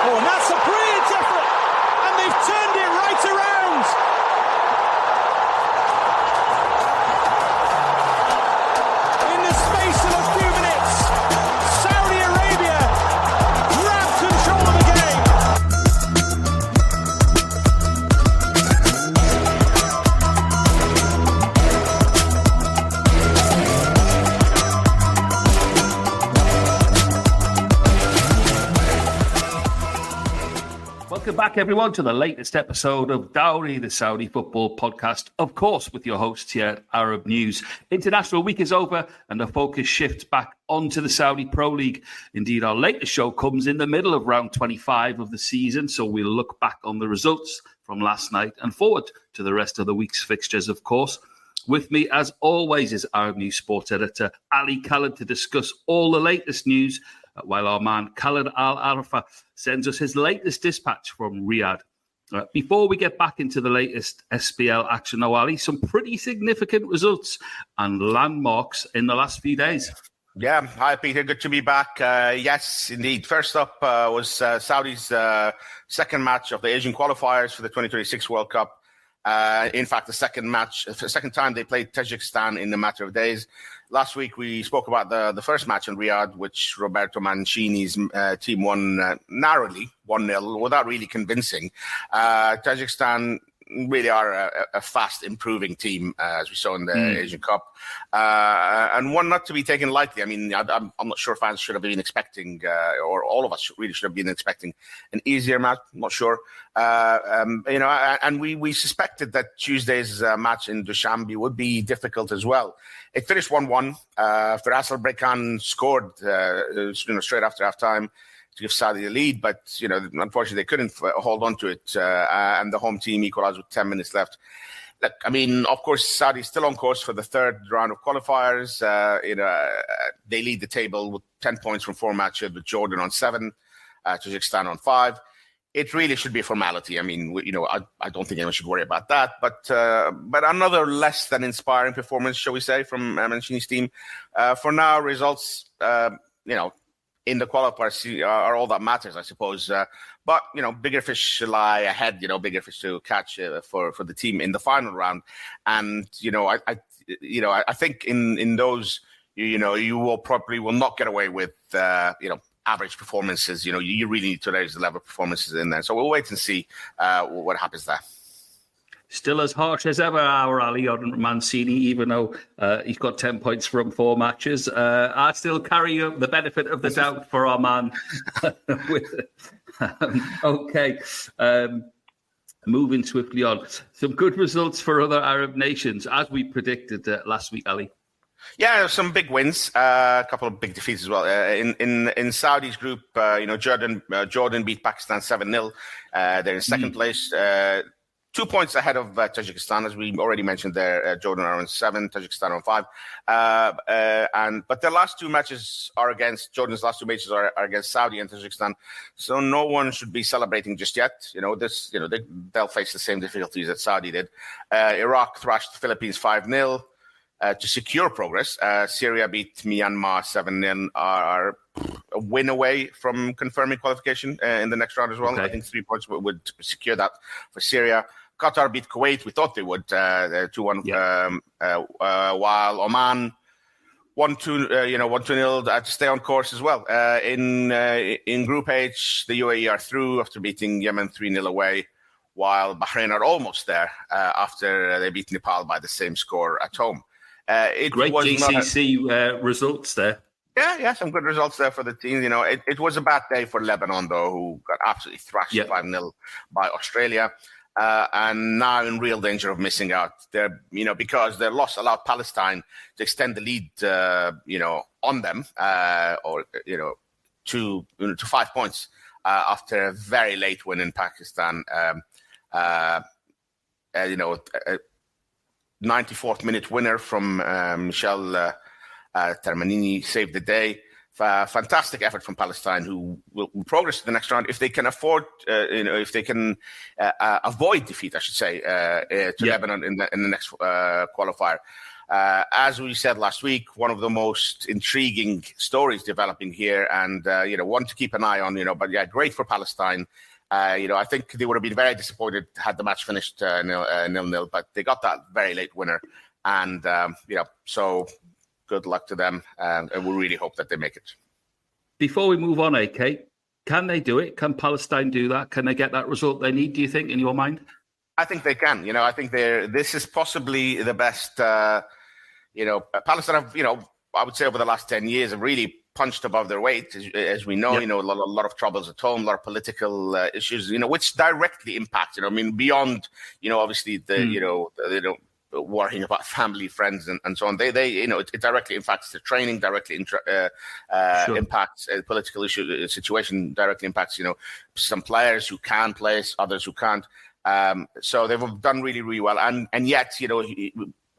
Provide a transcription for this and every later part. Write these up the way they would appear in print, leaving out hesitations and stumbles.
Oh, and that's a brilliant effort, and they've turned it right around. In the space of a few minutes, Saudi Arabia grab control of the game. Welcome back, everyone, to the latest episode of Dawri, the Saudi football podcast, of course, with your hosts here at Arab News. International week is over and the focus shifts back onto the Saudi Pro League. Indeed, our latest show comes in the middle of round 25 of the season, so we'll look back on the results from last night and forward to the rest of the week's fixtures, of course. With me, as always, is Arab News sport editor Ali Khaled to discuss all the latest news, while our man Khaled Alarafah sends us his latest dispatch from Riyadh. Before we get back into the latest SPL action, now, Ali, some pretty significant results and landmarks in the last few days. Yeah, hi Peter, good to be back. Yes, indeed. First up was Saudi's second match of the Asian qualifiers for the 2026 World Cup. In fact, the second time they played Tajikistan in a matter of days. Last week, we spoke about the first match in Riyadh, which Roberto Mancini's team won narrowly, 1-0, without really convincing. Tajikistan really are a fast improving team, as we saw in the Asian Cup, and one not to be taken lightly. I mean, I'm not sure fans should have been expecting, or all of us really should have been expecting an easier match. I'm not sure. And we suspected that Tuesday's match in Dushanbe would be difficult as well. It finished 1-1. Firas Al-Brekan scored, straight after half-time to give Saudi the lead, but, unfortunately they couldn't hold on to it, and the home team equalized with 10 minutes left. Look, I mean, of course, Saudi's still on course for the third round of qualifiers. They lead the table with 10 points from 4 matches, with Jordan on 7, Tajikistan on 5. It really should be a formality. I mean, I don't think anyone should worry about that. But another less than inspiring performance, shall we say, from Mancini's team. For now, results, in the qualifiers are all that matters, I suppose. But bigger fish lie ahead. Bigger fish to catch for the team in the final round. And I think in those, you will not get away with average performances. You really need to raise the level of performances in there. So we'll wait and see what happens there. Still as harsh as ever, our Ali on Mancini, even though he's got 10 points from 4 matches. I still carry the benefit of the doubt for our man. Okay. Moving swiftly on. Some good results for other Arab nations, as we predicted last week, Ali. Yeah, some big wins, a couple of big defeats as well. In Saudi's group, Jordan beat Pakistan 7-0. They're in second place, 2 points ahead of Tajikistan, as we already mentioned there. Jordan are on 7, Tajikistan on 5. But their last 2 matches are against, Jordan's last 2 matches are against Saudi and Tajikistan. So no one should be celebrating just yet. They'll face the same difficulties that Saudi did. Iraq thrashed the Philippines 5-0. To secure progress. Syria beat Myanmar 7-0, are a win away from confirming qualification in the next round as well. Okay. I think 3 points would secure that for Syria. Qatar beat Kuwait. We thought they would, 2-1, while Oman 1-2-0 to stay on course as well. In Group H, the UAE are through after beating Yemen 3-0 away, while Bahrain are almost there after they beat Nepal by the same score at home. Great GCC results there. Yeah, some good results there for the team. It was a bad day for Lebanon, though, who got absolutely thrashed 5-0 by Australia, and now in real danger of missing out. Because their loss allowed Palestine to extend the lead, on them, to 5 points after a very late win in Pakistan. 94th minute winner from Michel Termanini saved the day. Fantastic effort from Palestine, who will progress to the next round if they can afford, if they can avoid defeat, I should say, to Lebanon in the next qualifier. As we said last week, one of the most intriguing stories developing here, and one to keep an eye on. But yeah, great for Palestine. I think they would have been very disappointed had the match finished 0-0, but they got that very late winner, and so good luck to them, and we really hope that they make it. Before we move on, AK, can they do it? Can Palestine do that? Can they get that result they need, do you think, in your mind? I think they can. I think this is possibly the best. Palestine have, I would say over the last 10 years have really punched above their weight, as we know. Yep. A lot of troubles at home, a lot of political issues, which directly impacts. Beyond, obviously the worrying about family, friends, and so on. They it directly impacts the training, directly impacts political issue situation, directly impacts some players who can play, others who can't. So they've done really, really well, and yet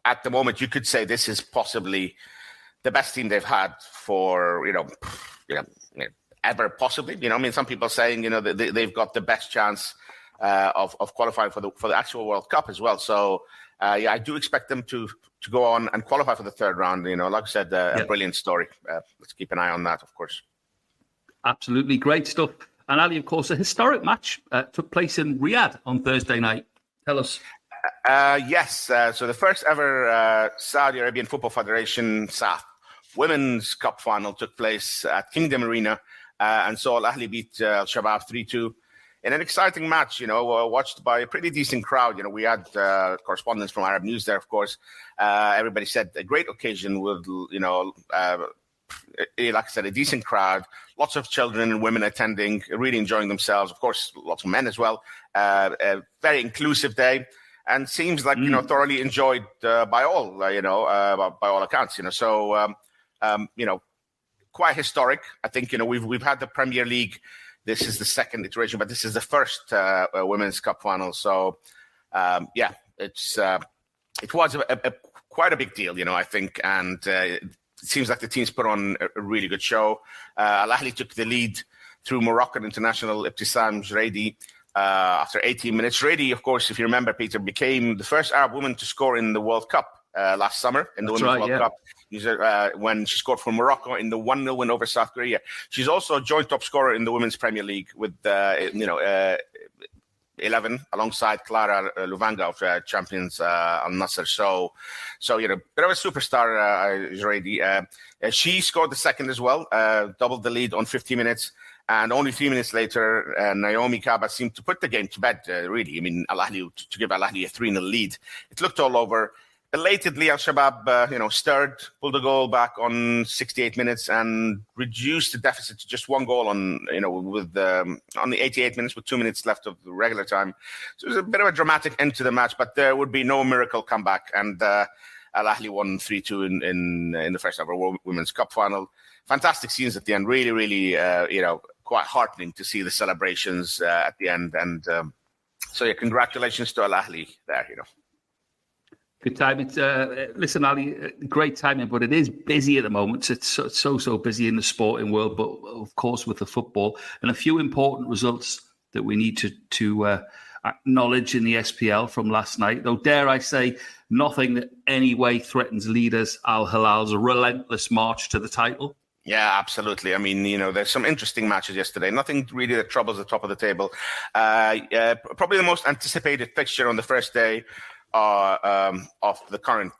at the moment you could say this is possibly the best team they've had for ever, possibly. Some people are saying they've got the best chance of qualifying for the actual World Cup as well. So I do expect them to go on and qualify for the third round. Like I said, a brilliant story. Let's keep an eye on that, of course. Absolutely great stuff. And Ali, of course, a historic match took place in Riyadh on Thursday night. Tell us. Yes. So the first ever Saudi Arabian Football Federation SAFF Women's Cup final took place at Kingdom Arena, and saw Al-Ahli beat Al-Shabab 3-2 in an exciting match, watched by a pretty decent crowd. We had correspondents from Arab News there, of course. Everybody said a great occasion with, like I said, a decent crowd, lots of children and women attending, really enjoying themselves. Of course, lots of men as well. A very inclusive day, and seems like thoroughly enjoyed by all. By all accounts. So quite historic. I think we've had the Premier League. This is the second iteration, but this is the first Women's Cup final. So it was quite a big deal, I think, and it seems like the teams put on a really good show. Al-Ahli took the lead through Moroccan international Ibtissam Jraidi after 18 minutes. Jraidi, of course, if you remember, Peter, became the first Arab woman to score in the World Cup last summer, in the Women's World Cup, when she scored for Morocco in the 1-0 win over South Korea. She's also a joint top scorer in the Women's Premier League with 11 alongside Clara Luvanga of champions Al Nassr. So bit of a superstar, Jraidi. She scored the second as well, doubled the lead on 50 minutes. And only 3 minutes later, Naomi Kaba seemed to put the game to bed, really. Al-Ahli, to give Al-Ahli a 3-0 lead. It looked all over. Belatedly, Al-Shabab, stirred, pulled a goal back on 68 minutes and reduced the deficit to just one goal on the 88 minutes with 2 minutes left of the regular time. So it was a bit of a dramatic end to the match, but there would be no miracle comeback. And Al-Ahli won 3-2 in the first ever Women's Cup final. Fantastic scenes at the end. Really, really, quite heartening to see the celebrations at the end. And congratulations to Al-Ahli there, Good timing. Listen, Ali, great timing, but it is busy at the moment. It's so busy in the sporting world, but of course with the football, and a few important results that we need to acknowledge in the SPL from last night. Though, dare I say, nothing that any way threatens leaders Al-Hilal's relentless march to the title. Yeah, absolutely. There's some interesting matches yesterday. Nothing really that troubles the top of the table. Probably the most anticipated fixture on the first day of the current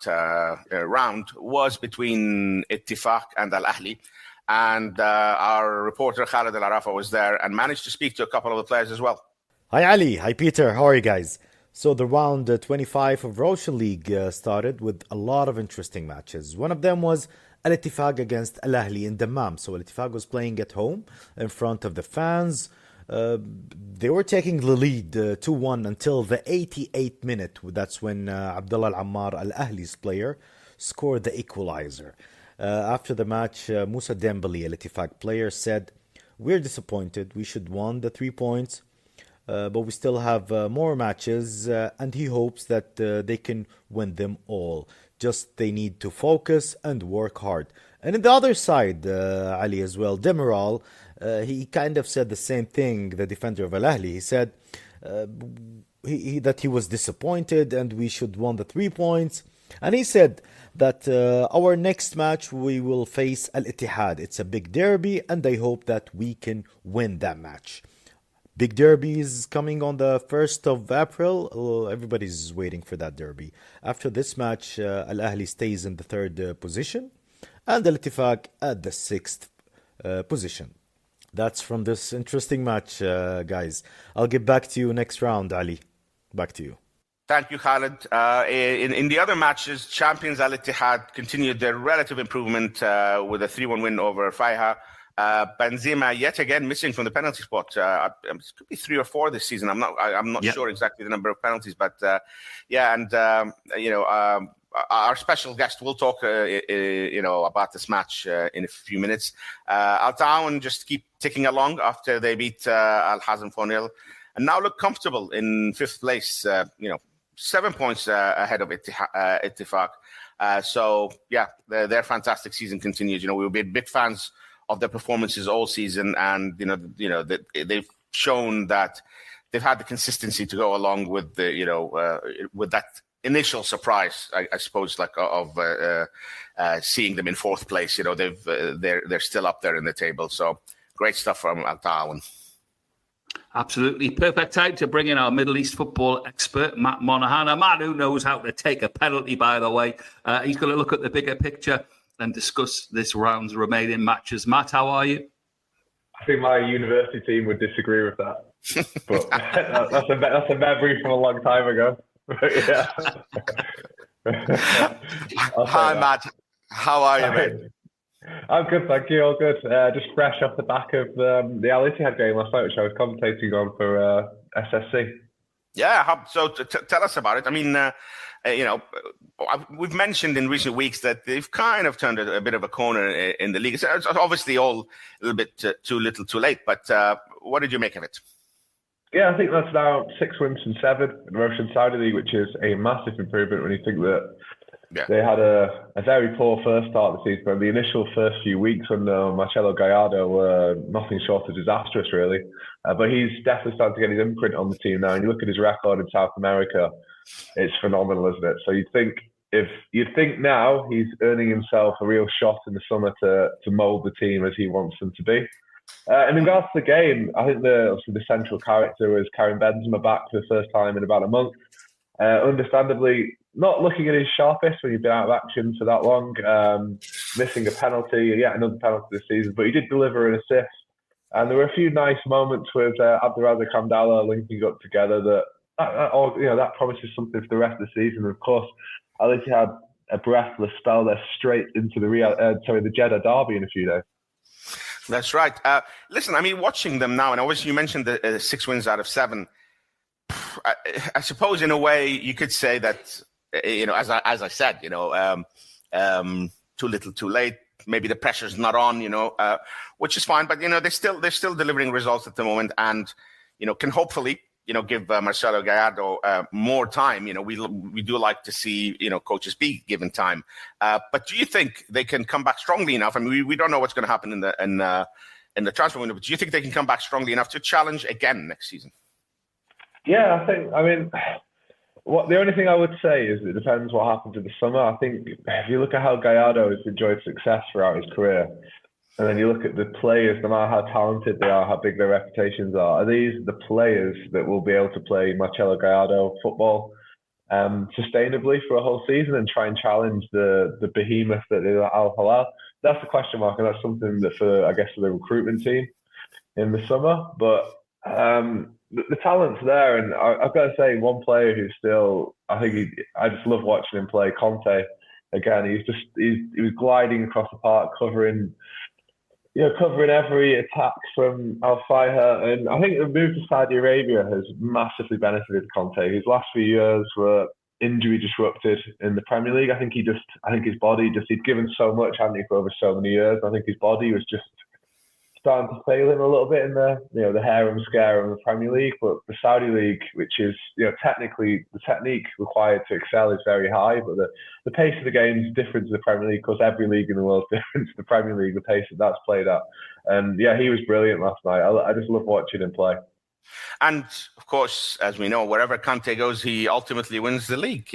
round was between Ettifaq and Al-Ahli. And our reporter Khaled Alarafah was there and managed to speak to a couple of the players as well. Hi Ali, hi Peter, how are you guys? So the round 25 of Roshal League started with a lot of interesting matches. One of them was Al-Ettifaq against Al-Ahli in Dammam. So Al-Ettifaq was playing at home in front of the fans. They were taking the lead 2-1 until the 88th minute. That's when Abdullah Al-Ammar, Al-Ahli's player, scored the equalizer. After the match, Musa Dembele, Al-Ettifaq player, said, "We're disappointed. We should won the 3 points, but we still have more matches, and he hopes that they can win them all. Just they need to focus and work hard." And on the other side, Ali as well, Demiral, he kind of said the same thing, the defender of Al-Ahli. He said that he was disappointed and we should won the 3 points. And he said that our next match we will face Al-Ittihad. It's a big derby and they hope that we can win that match. Big derby is coming on the 1st of April. Everybody's waiting for that derby. After this match, Al-Ahli stays in the 3rd position and Al-Ittifaq at the 6th position. That's from this interesting match, guys. I'll get back to you next round, Ali. Back to you. Thank you, Khaled. In the other matches, champions Al-Ittihad continued their relative improvement with a 3-1 win over Faiha. Benzema yet again missing from the penalty spot. It could be 3 or 4 this season. I'm not sure exactly the number of penalties, but our special guest will talk about this match in a few minutes. Al-Ta'awan just keep ticking along after they beat Al-Hazm 4-0 and now look comfortable in 5th place. 7 points ahead of Ettifaq. Their fantastic season continues. We've been big fans of their performances all season, and they've shown that they've had the consistency to go along with with that initial surprise, I suppose, of seeing them in 4th place. They're still up there in the table. So great stuff from Al-Ta'awan. Absolutely perfect time to bring in our Middle East football expert, Matt Monaghan. A man who knows how to take a penalty, by the way. He's going to look at the bigger picture and discuss this round's remaining matches. Matt, how are you? I think my university team would disagree with that. But that's a memory from a long time ago. Hi, Matt. How are you, mate? I'm good, thank you. All good. Just fresh off the back of the Al-Ittihad game last night, which I was commentating on for SSC. Yeah, so tell us about it. I mean, we've mentioned in recent weeks that they've kind of turned a bit of a corner in the league. It's obviously all a little bit too little too late, but what did you make of it? Yeah, I think that's now 6 wins from 7 in the Russian Saudi League, which is a massive improvement when you think that they had a very poor first start of the season. But the initial first few weeks under Marcelo Gallardo were nothing short of disastrous, really. But he's definitely starting to get his imprint on the team now. And you look at his record in South America, it's phenomenal, isn't it? So you'd think now he's earning himself a real shot in the summer to mould the team as he wants them to be. In regards to the game, I think the central character was Karim Benzema back for the first time in about a month. Understandably, not looking at his sharpest when you've been out of action for that long, missing a penalty, yet another penalty this season, but he did deliver an assist. And there were a few nice moments with Abdulrazak Hamdallah linking up together that promises something for the rest of the season. And of course, Al-Ittihad had a breathless spell there straight into the Jeddah derby in a few days. That's right. Listen, I mean, watching them now, and obviously you mentioned the 6 wins out of 7. I suppose in a way you could say that, as I said, too little, too late. Maybe the pressure's not on, which is fine. But they're still delivering results at the moment, and can hopefully give Marcelo Gallardo more time. We do like to see coaches be given time. But do you think they can come back strongly enough? I mean, we don't know what's going to happen in the transfer window, but do you think they can come back strongly enough to challenge again next season? Yeah, the only thing I would say is it depends what happens in the summer. I think if you look at how Gallardo has enjoyed success throughout his career, and then you look at the players, no matter how talented they are, how big their reputations are these the players that will be able to play Marcelo Gallardo football sustainably for a whole season and try and challenge the behemoth that is Al-Hilal? That's the question mark, and that's something that for the recruitment team in the summer. But the talent's there, and I've got to say, one player who's still, I just love watching him play, Conte. Again, he was gliding across the park, covering every attack from Al-Faiha. And I think the move to Saudi Arabia has massively benefited Conte. His last few years were injury disrupted in the Premier League. I think his body he'd given so much, hadn't he, for over so many years. I think his body was just starting to fail him a little bit in the harem scare of the Premier League. But the Saudi League, which is technically the technique required to excel is very high, but the pace of the game is different to the Premier League. Of course, every league in the world is different to the Premier League, the pace that's played at. And he was brilliant last night. I just love watching him play. And of course, as we know, wherever Conte goes, he ultimately wins the league,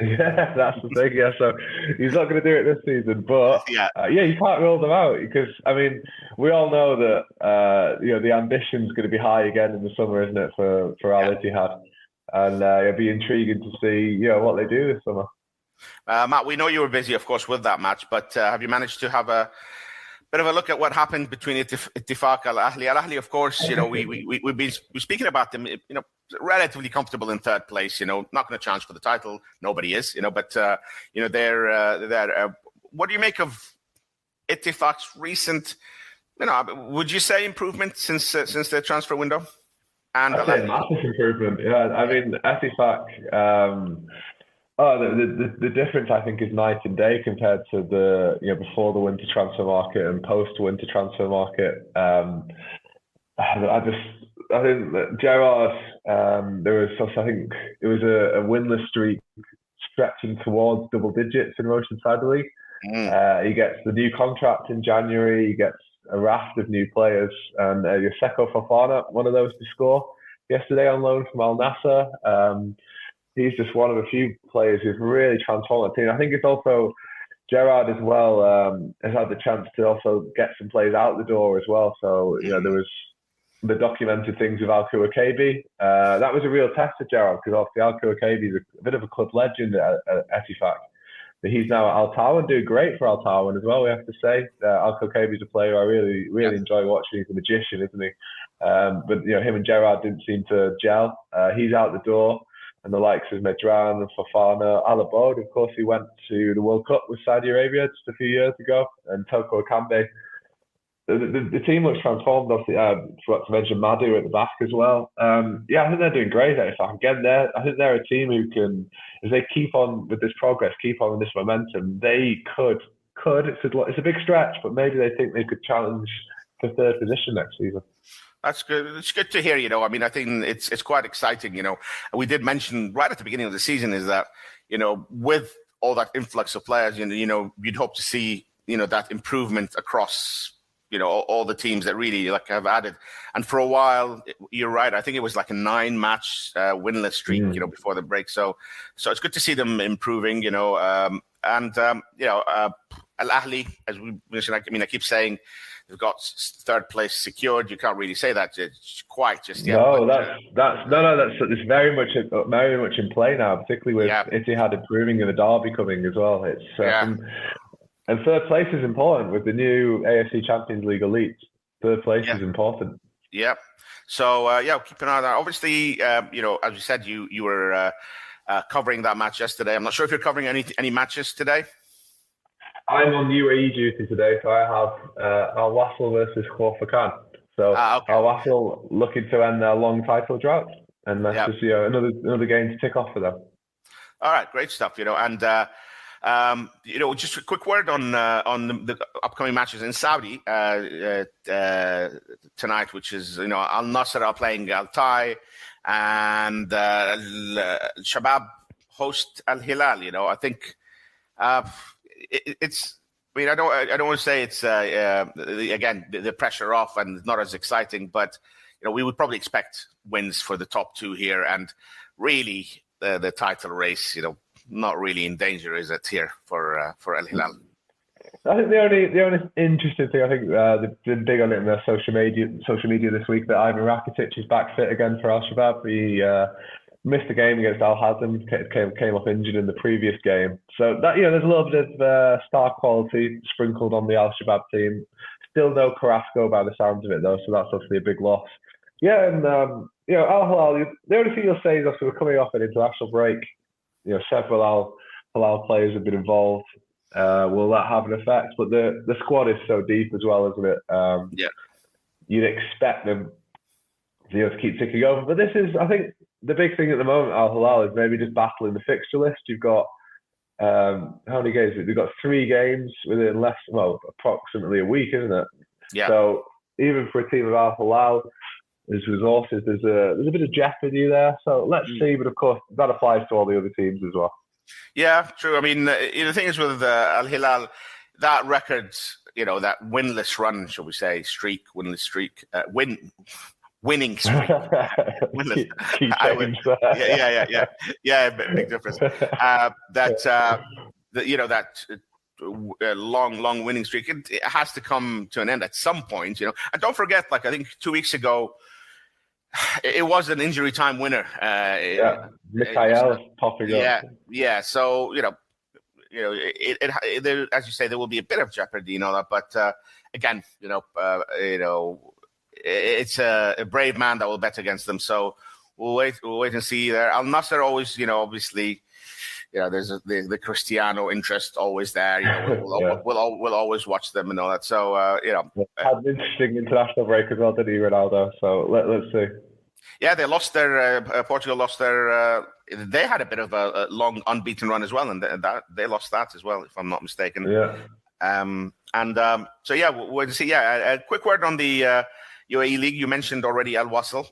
Yeah, that's the thing. Yeah, so he's not going to do it this season, but Yeah. you can't rule them out because I mean we all know that the ambition's going to be high again in the summer, isn't it, for Al-Ittihad, and it'll be intriguing to see what they do this summer. Matt, we know you were busy, of course, with that match, but have you managed to have a bit of a look at what happened between Ettifaq Al-Ahli? Al-Ahli, of course, we've been speaking about them, relatively comfortable in third place, not going to challenge for the title. Nobody is, but, they're what do you make of Ettifaq's recent, would you say improvement since the transfer window? And I'd say massive improvement. Yeah, I mean, Ettifaq, the difference I think is night and day compared to the before the winter transfer market and post winter transfer market. I think that Gerrard, I think it was a winless streak stretching towards double digits in Russian Saudi League. He gets the new contract in January. He gets a raft of new players, and Yoseko Fofana, one of those to score yesterday on loan from Al Nassr. He's just one of a few players who've really transformed the team. I think it's also Gerrard as well has had the chance to also get some players out the door as well. So there was the documented things with Al Kouakebi. That was a real test for Gerrard because obviously Al Kouakebi is a bit of a club legend at Ettifaq. But he's now at Al Tawan, doing great for Al Tawan as well, we have to say. Al Kouakebi is a player I really enjoy watching. He's a magician, isn't he? But him and Gerrard didn't seem to gel. He's out the door. And the likes of Medran and Fofana, Alabod, of course, he went to the World Cup with Saudi Arabia just a few years ago, and Toko Akambe. The team looks transformed. Obviously, forgot to mention Madhu at the back as well. I think they're doing great. Again, I think they're a team who can, if they keep on with this progress, keep on with this momentum, they could. It's a big stretch, but maybe they think they could challenge for third position next season. That's good. It's good to hear, I mean, I think it's quite exciting, We did mention right at the beginning of the season is that, with all that influx of players, you'd hope to see, that improvement across, all the teams that really have added. And for a while, you're right. I think it was like a 9-match winless streak, before the break. So it's good to see them improving, Al-Ahli, as we mentioned, I keep saying, they've got third place secured. You can't really say that quite just yet. No, it's very much in play now, particularly with Ittihad improving and the derby coming as well. It's and third place is important with the new AFC Champions League elite. Third place is important. Yeah. So keep an eye on that. Obviously, as you said, you were covering that match yesterday. I'm not sure if you're covering any matches today. I'm on UAE duty today, so I have Al-Wasl versus Khor-Fakkan. So Al-Wasl looking to end their long title drought, and that's just another game to tick off for them. All right, great stuff. And just a quick word on the upcoming matches in Saudi tonight, which is Al Nassr are playing Al Tai, and Al-Shabab host Al-Hilal. I think. It's. I mean, I don't want to say it's again the pressure off and not as exciting, but we would probably expect wins for the top two here, and really the title race, not really in danger, is it here for Al-Hilal? I think the only interesting thing, I think they've been big on it in their social media this week, that Ivan Rakitic is back fit again for Al-Shabab. He missed the game against Al Hazm, came off injured in the previous game. So that there's a little bit of star quality sprinkled on the Al-Shabab team. Still no Carrasco by the sounds of it though, so that's obviously a big loss. Yeah, and Al-Hilal, the only thing you'll say is obviously we're coming off an international break. Several Al-Hilal players have been involved. Will that have an effect? But the squad is so deep as well, isn't it? You'd expect them to keep ticking over. But this is, I think, the big thing at the moment, Al-Hilal, is maybe just battling the fixture list. You've got, how many games? They've got 3 games within approximately a week, isn't it? Yeah. So even for a team of Al-Hilal, there's resources, there's a bit of jeopardy there. So let's see. But of course, that applies to all the other teams as well. Yeah, true. I mean, the thing is with Al-Hilal, that record, that winless run, shall we say, winless streak, winning streak. Key Yeah, big difference. Long winning streak. It has to come to an end at some point, And don't forget, I think 2 weeks ago, it was an injury time winner. Mikhail popping up. Yeah. So there, as you say, there will be a bit of jeopardy, that. But again, it's a brave man that will bet against them. So we'll wait and see there. Al Nassr always, obviously, there's the Cristiano interest always there. We'll always watch them and all that. So had an interesting international break as well, didn't he, Ronaldo? So let's see. Yeah, they lost their Portugal lost their. They had a bit of a long unbeaten run as well, and they lost that as well, if I'm not mistaken. Yeah. So we'll see. Yeah, a quick word on the UAE League. You mentioned already Al Wasl.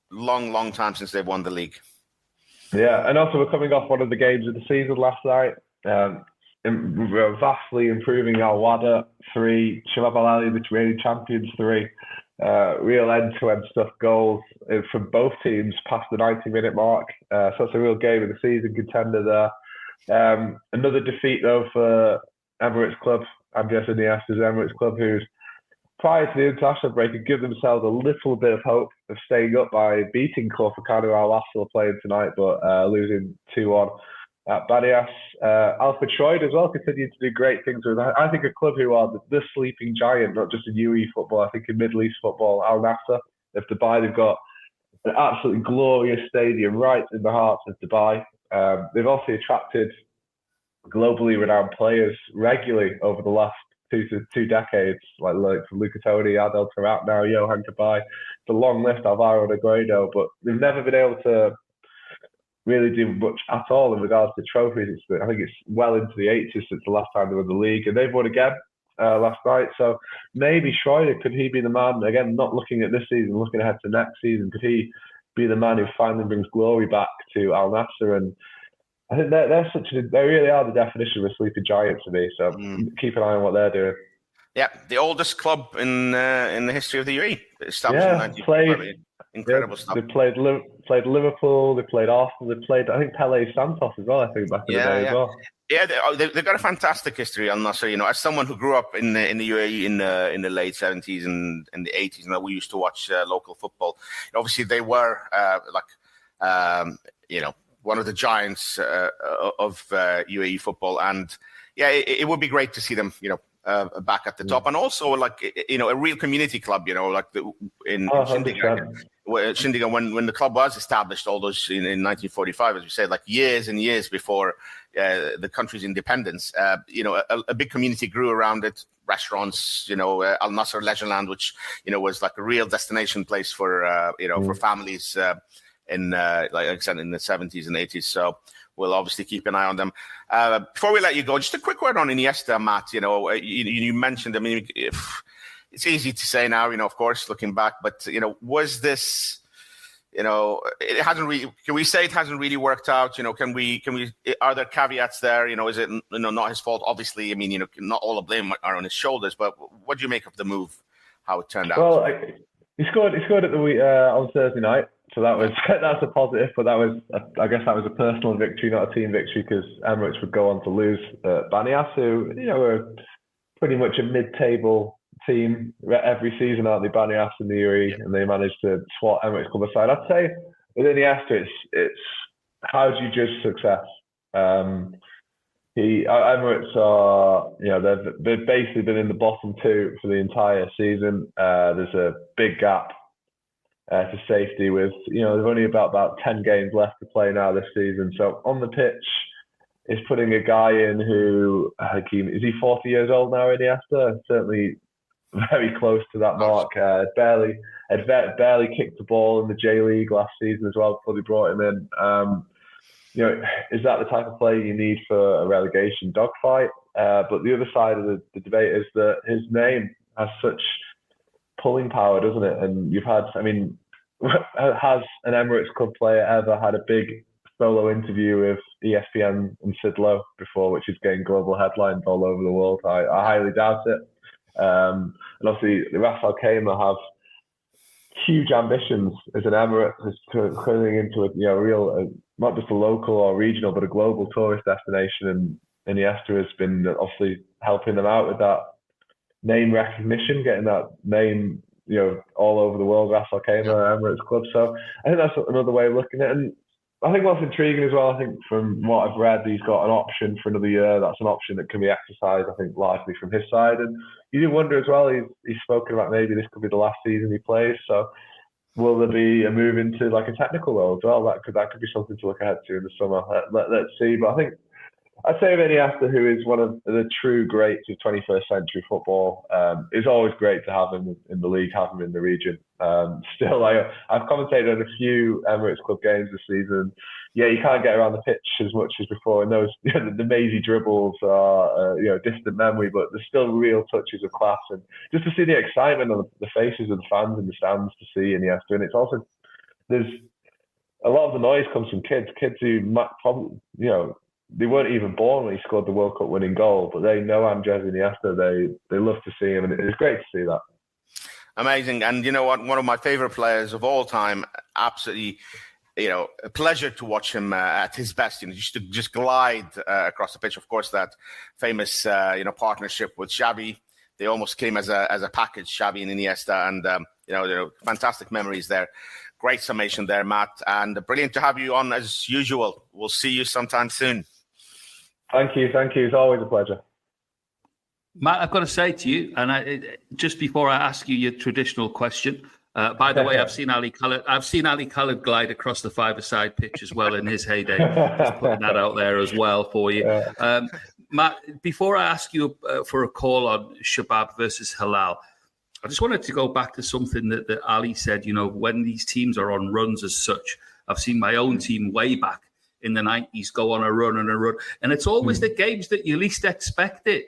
Long time since they've won the league. Yeah, and also we're coming off one of the games of the season last night. We're vastly improving Al Wada 3, Al-Shabab Al-Ahli, the reigning champions 3. Real end-to-end stuff, goals from both teams past the 90-minute mark. So it's a real game of the season contender there. Another defeat though for Emirates Club, Andreas Iniesta's Emirates Club, who's prior to the international break had given themselves a little bit of hope of staying up by beating Corfacano Al Wasl playing tonight, but losing 2-1 at Banias. Alfred Schroyd as well continued to do great things with, I think, a club who are the sleeping giant, not just in UAE football, I think in Middle East football. Al Nassr of Dubai, they've got an absolutely glorious stadium right in the heart of Dubai. They've also attracted globally renowned players regularly over the last two decades, like from Luca Toni, Adel Taarabt now, Johan Cabaye. It's a long list, Alvaro Negredo, but they've never been able to really do much at all in regards to trophies. I think it's well into the 80s since the last time they won the league, and they've won again last night. So maybe Schroeder, could he be the man, again, not looking at this season, looking ahead to next season, could he be the man who finally brings glory back to Al Nassr? And I think they really are the definition of a sleeping giant to me. So keep an eye on what they're doing. Yeah, the oldest club in the history of the UAE, established in 1940. Incredible stuff. They played Liverpool, they played Arsenal, they played, I think, Pele Santos as well, I think, back in the day as well. Yeah, they've got a fantastic history, Al Nassr. As someone who grew up in the UAE in the late 70s and the 80s, and we used to watch local football. Obviously, they were one of the giants of UAE football, and it would be great to see them, back at the top, and also a real community club, in Shindiga, when the club was established, all those in 1945, as we said, years and years before the country's independence. A big community grew around it. Restaurants, Al Nassr Leisureland, which was like a real destination place for for families in like I said, in the 70s and 80s. So we'll obviously keep an eye on them. Before we let you go, just a quick word on Iniesta, Matt. You mentioned, it's easy to say now, of course, looking back, but, was this, it hasn't really, can we say it hasn't really worked out? Are there caveats there? Is it, not his fault? Obviously, not all the blame are on his shoulders, but what do you make of the move, how it turned out? Well, he scored at on Thursday night. So that's a positive, but I guess that was a personal victory, not a team victory, because Emirates would go on to lose Banias, who were pretty much a mid-table team every season, aren't they? Banias in the UAE, and they managed to swat Emirates club aside. I'd say with Iniesta, it's how do you judge success? Emirates are, they've basically been in the bottom two for the entire season. There's a big gap to safety with, they've only about 10 games left to play now this season. So on the pitch, it's putting a guy in who, is he 40 years old now, Iniesta? Certainly very close to that mark. Barely kicked the ball in the J League last season as well before they brought him in. Is that the type of play you need for a relegation dogfight? But the other side of the debate is that his name has such pulling power, doesn't it? And has an Emirates club player ever had a big solo interview with ESPN and Sid Lowe before, which is getting global headlines all over the world? I highly doubt it. And obviously, the Ras Al Khaimah have huge ambitions as an Emirate, is turning into a real, not just a local or regional, but a global tourist destination. And Iniesta has been obviously helping them out with that name recognition, getting that name, all over the world, Ras Al Khaimah, Emirates Club. So I think that's another way of looking at it. And I think what's intriguing as well, I think from what I've read, he's got an option for another year. That's an option that can be exercised, I think, largely from his side. And you do wonder as well, he's spoken about maybe this could be the last season he plays. So will there be a move into like a technical role as well? That could be something to look ahead to in the summer. Let's see. But I think I'd say of Iniesta, who is one of the true greats of 21st century football, it's always great to have him in the league, have him in the region. Still, I've commentated on a few Emirates Club games this season. Yeah, you can't get around the pitch as much as before, and those the mazy dribbles are distant memory, but there's still real touches of class, and just to see the excitement on the faces of the fans in the stands to see Iniesta, and it's also there's a lot of the noise comes from kids who might probably they weren't even born when he scored the World Cup winning goal, but they know Andres Iniesta. They love to see him, and it's great to see that. Amazing. And you know what? One of my favorite players of all time, absolutely, a pleasure to watch him at his best. Just glide across the pitch. Of course, that famous, partnership with Xavi. They almost came as a package, Xavi and Iniesta, and fantastic memories there. Great summation there, Matt, and brilliant to have you on as usual. We'll see you sometime soon. Thank you. It's always a pleasure. Matt, I've got to say to you, and just before I ask you your traditional question, by the way, I've seen Ali Khaled glide across the five-a-side pitch as well in his heyday. Just putting that out there as well for you. Matt, before I ask you for a call on Shabab versus Hilal, I just wanted to go back to something that Ali said, when these teams are on runs as such. I've seen my own team way back in the 90s go on a run. And it's always the games that you least expect it.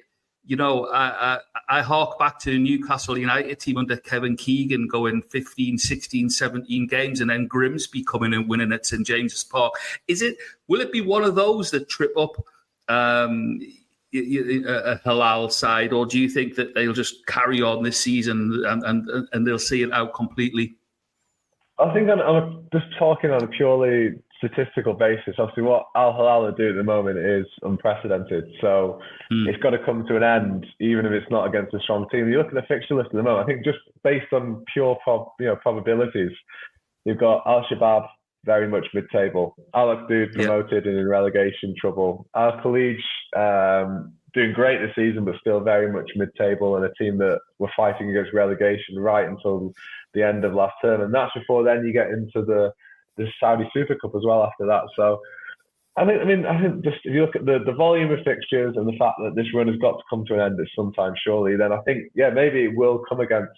I hark back to the Newcastle United team under Kevin Keegan going 15, 16, 17 games and then Grimsby coming and winning at St James's Park. Will it be one of those that trip up a Hilal side, or do you think that they'll just carry on this season and they'll see it out completely? I think I'm just talking on a purely statistical basis. Obviously, what Al-Hilal are doing at the moment is unprecedented. So it's got to come to an end, even if it's not against a strong team. You look at the fixture list at the moment, I think just based on pure probabilities, you've got Al-Shabab very much mid-table. Al-Akhdud promoted and in relegation trouble. Al-Khalij doing great this season, but still very much mid-table, and a team that were fighting against relegation right until the end of last term. And that's before then you get into the Saudi Super Cup as well after that. So I think just if you look at the volume of fixtures and the fact that this run has got to come to an end at some time surely, then I think, maybe it will come against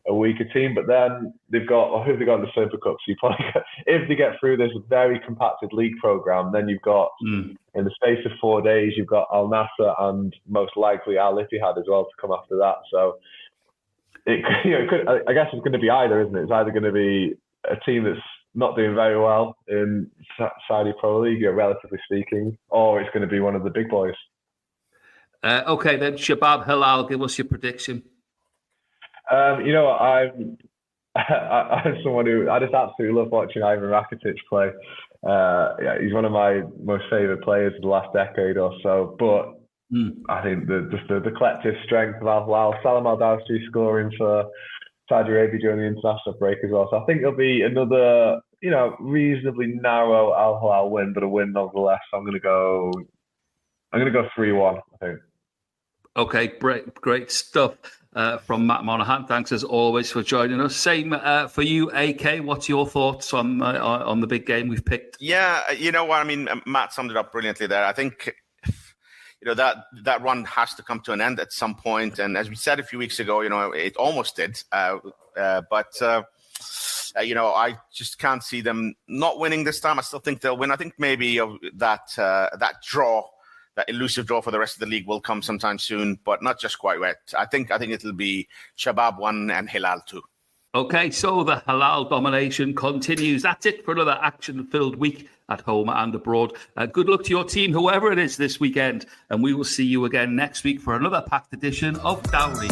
a weaker team, but then they've got, who have they got in the Super Cup? So you probably if they get through this very compacted league programme, then you've got, in the space of 4 days, you've got Al Nassr and most likely Al-Ittihad as well to come after that. So it could, I guess it's going to be either, isn't it? It's either going to be a team that's not doing very well in Saudi Pro League, relatively speaking, or it's going to be one of the big boys. Okay, then Shabab Hilal, give us your prediction. I'm someone who I just absolutely love watching Ivan Rakitic play. He's one of my most favourite players of the last decade or so. But I think the collective strength of Al-Hilal, Salam Al-Dawri scoring for Saudi Arabia during the international break as well. So I think it'll be another, reasonably narrow Al-Hilal win, but a win nonetheless. So I'm going to go 3-1, I think. Okay, great stuff from Matt Monaghan. Thanks as always for joining us. Same for you, AK. What's your thoughts on the big game we've picked? Yeah, Matt summed it up brilliantly there. I think that run has to come to an end at some point. And as we said a few weeks ago, it almost did. But I just can't see them not winning this time. I still think they'll win. I think maybe that draw, that elusive draw for the rest of the league will come sometime soon, but not just quite yet. I think it'll be Shabab 1 and Hilal 2. Okay, so the Hilal domination continues. That's it for another action-filled week at home and abroad. Good luck to your team, whoever it is this weekend, and we will see you again next week for another packed edition of Dawri.